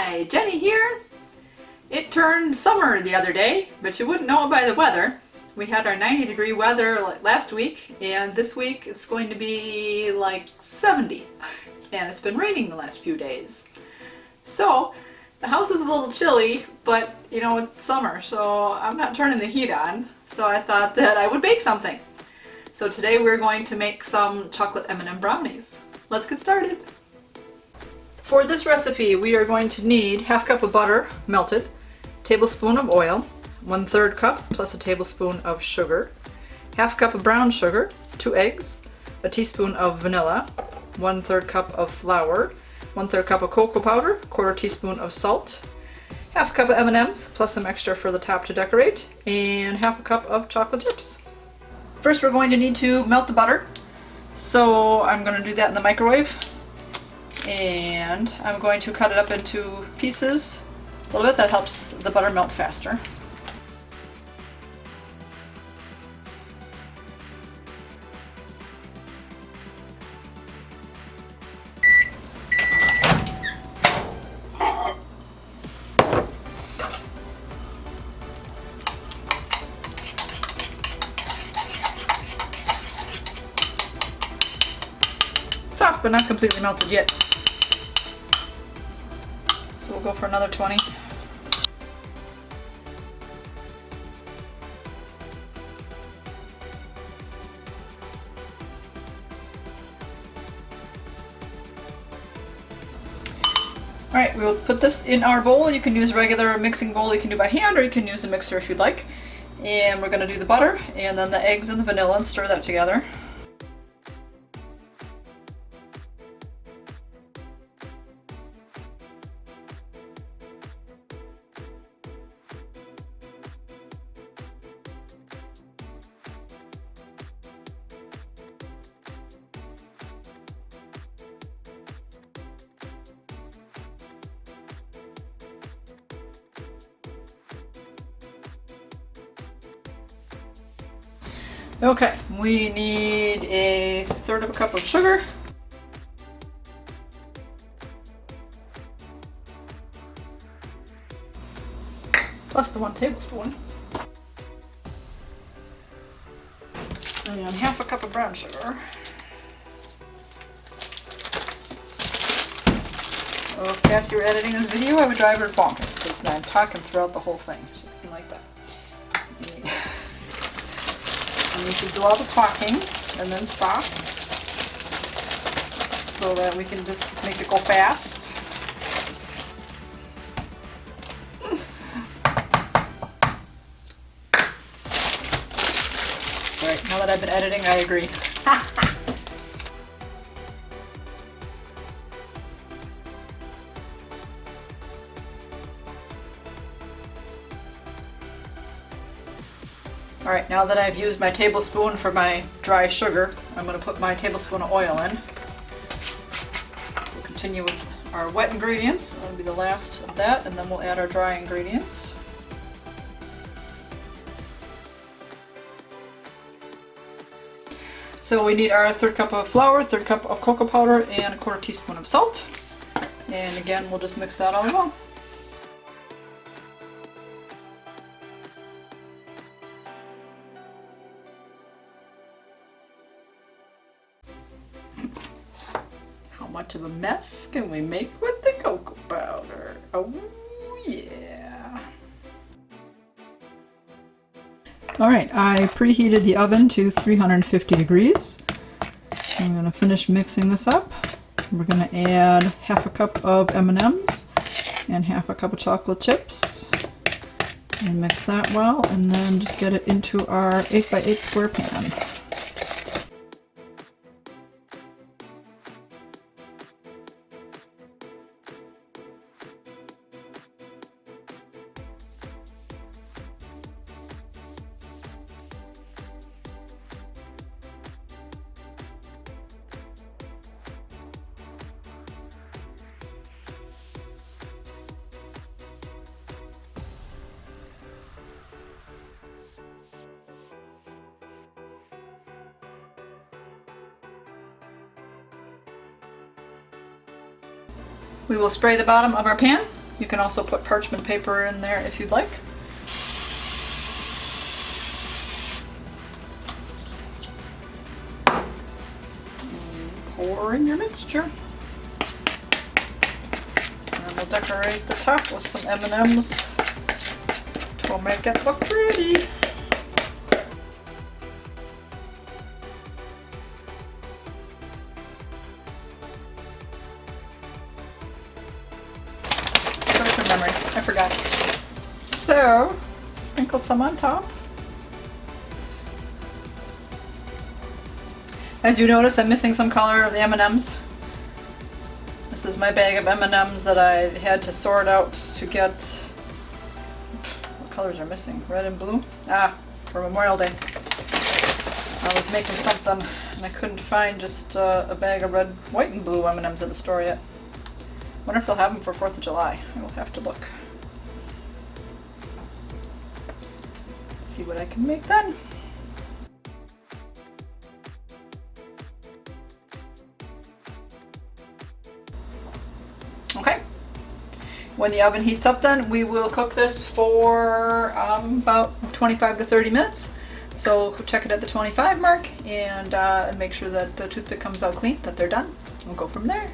Hi, Jenny here. It turned summer the other day, but you wouldn't know it by the weather. We had our 90-degree weather last week, and this week it's going to be like 70. And it's been raining the last few days. So the house is a little chilly, but you know, it's summer, so I'm not turning the heat on. So I thought that I would bake something. So today we're going to make some chocolate M&M brownies. Let's get started. For this recipe, we are going to need ½ cup of butter, melted, tablespoon of oil, 1/3 cup plus a tablespoon of sugar, ½ cup of brown sugar, 2 eggs, a teaspoon of vanilla, 1/3 cup of flour, 1/3 cup of cocoa powder, 1/4 teaspoon of salt, ½ cup of M&Ms plus some extra for the top to decorate, and ½ cup of chocolate chips. First, we're going to need to melt the butter. So I'm going to do that in the microwave. And I'm going to cut it up into pieces a little bit. That helps the butter melt faster. Soft, but not completely melted yet. So we'll go for another 20. Alright, we'll put this in our bowl. You can use a regular mixing bowl you can do by hand, or you can use a mixer if you'd like. And we're going to do the butter and then the eggs and the vanilla and stir that together. Okay, we need 1/3 cup of sugar. Plus the 1 tablespoon. And ½ cup of brown sugar. Oh, if Cassie were editing this video, I would drive her bonkers because I'm talking throughout the whole thing. She doesn't like that. And we should do all the talking and then stop so that we can just make it go fast. Alright, now that I've been editing, I agree. Alright, now that I've used my tablespoon for my dry sugar, I'm going to put my tablespoon of oil in. So we'll continue with our wet ingredients. That'll be the last of that, and then we'll add our dry ingredients. So we need our 1/3 cup of flour, 1/3 cup of cocoa powder, and a 1/4 teaspoon of salt. And again, we'll just mix that all well. How much of a mess can we make with the cocoa powder? Oh yeah! Alright, I preheated the oven to 350 degrees. I'm going to finish mixing this up. We're going to add ½ cup of M&Ms and ½ cup of chocolate chips. And mix that well, and then just get it into our 8x8 square pan. We will spray the bottom of our pan You can also put parchment paper in there if you'd like. Pour in your mixture. And then we'll decorate the top with some M&Ms to make it look pretty. Short-term memory, I forgot. So, sprinkle some on top. As you notice, I'm missing some color of the M&Ms. This is my bag of M&Ms that I had to sort out to get. What colors are missing? Red and blue? Ah, for Memorial Day. I was making something and I couldn't find just a bag of red, white, and blue M&Ms at the store yet. Wonder if they'll have them for 4th of July. I will have to look. Let's see what I can make then. Okay, when the oven heats up then, we will cook this for about 25 to 30 minutes. So check it at the 25 mark and make sure that the toothpick comes out clean, that they're done. We'll go from there.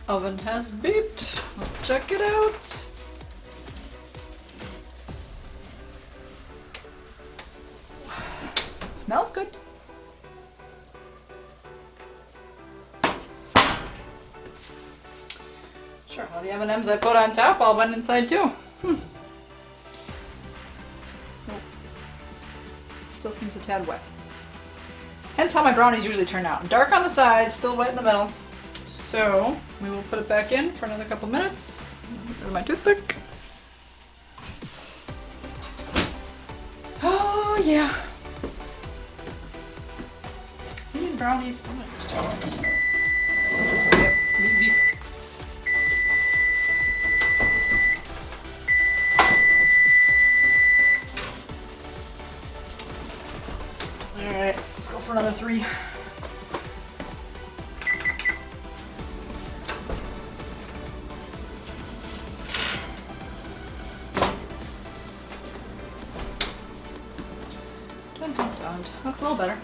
Oven has beeped. Let's check it out. It smells good. Sure, all the M&Ms I put on top all went inside too. Still seems a tad wet. Hence how my brownies usually turn out. Dark on the sides, still wet in the middle. So we will put it back in for another couple minutes. With my toothpick. Oh yeah. M&M brownies. I'm gonna just turn this. Yep, beep, beep. Alright, let's go for another 3. Dun, dun, dun. Looks a little better.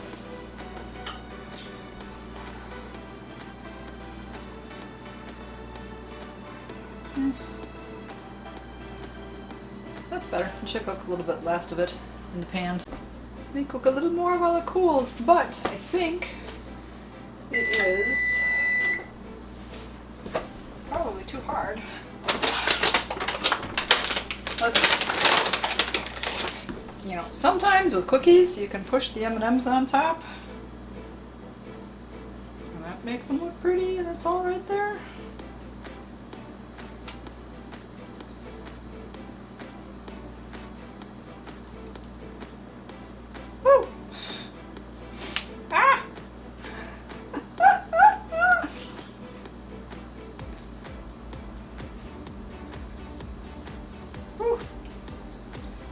That's better. It should cook a little bit last of it in the pan. May cook a little more while it cools, but I think it is probably too hard. You know, sometimes with cookies you can push the M&Ms on top, and that makes them look pretty, and that's all right there. Woo! Ah! Woo.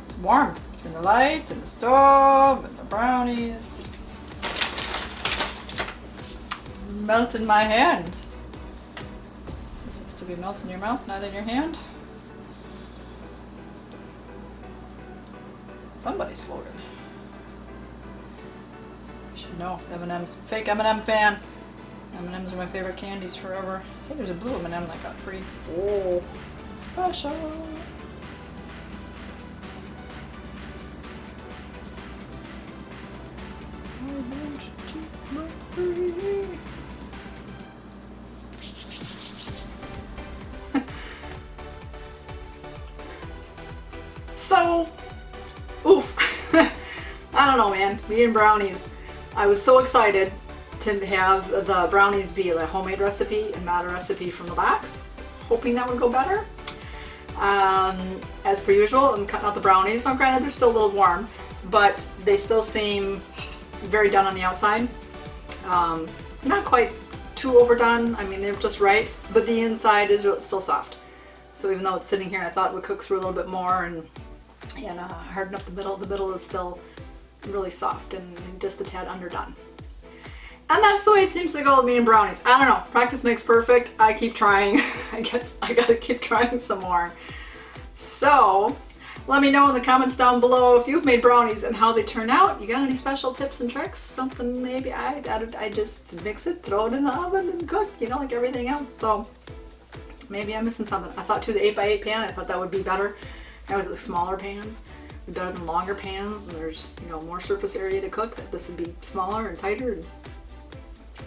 It's warm. Between the light and the stove and the brownies. Melt in my hand. It's supposed to be melt in your mouth, not in your hand. Somebody's slogan. I should know. M&M's. Fake M&M fan. M&M's are my favorite candies forever. I think there's a blue M&M that got free. Oh, special. So, oof. I don't know, man. M&M Brownies. I was so excited to have the brownies be a homemade recipe and not a recipe from the box, hoping that would go better. As per usual, I'm cutting out the brownies. Now, granted, they're still a little warm, but they still seem very done on the outside. Not quite too overdone. I mean, they're just right, but the inside is still soft. So even though it's sitting here, I thought it would cook through a little bit more and harden up the middle. The middle is still really soft and just a tad underdone. And that's the way it seems to go with me and brownies. I don't know. Practice makes perfect. I keep trying. I guess I gotta keep trying some more. So, let me know in the comments down below if you've made brownies and how they turn out. You got any special tips and tricks? Something maybe I just mix it, throw it in the oven and cook, you know, like everything else. So, maybe I'm missing something. I thought too the 8x8 pan, I thought that would be better. I was the smaller pans. Better than longer pans, and there's, you know, more surface area to cook. That this would be smaller and tighter. And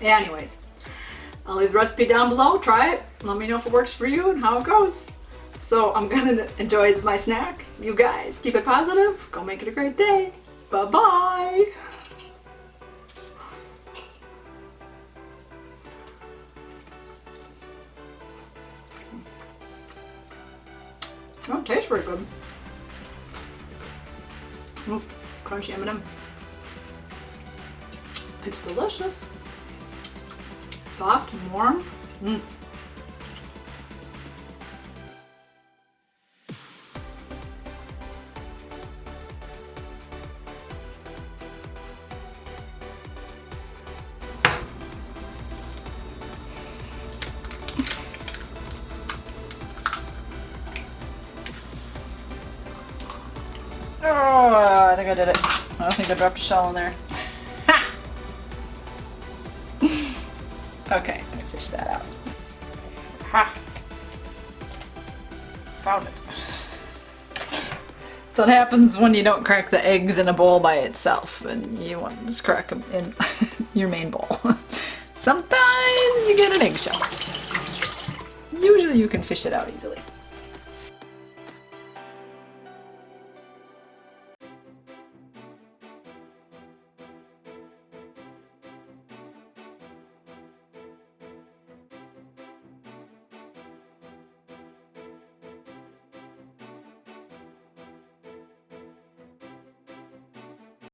anyways, I'll leave the recipe down below. Try it. Let me know if it works for you and how it goes. So I'm gonna enjoy my snack. You guys keep it positive. Go make it a great day. Bye bye. Oh, it tastes very good. Ooh, crunchy M&M. It's delicious. Soft and warm. Mm. Oh, I think I did it. I don't think I dropped a shell in there. Ha! Okay, I'm gonna fish that out. Ha! Found it. So what happens when you don't crack the eggs in a bowl by itself, and you want to just crack them in your main bowl. Sometimes you get an eggshell. Usually you can fish it out easily.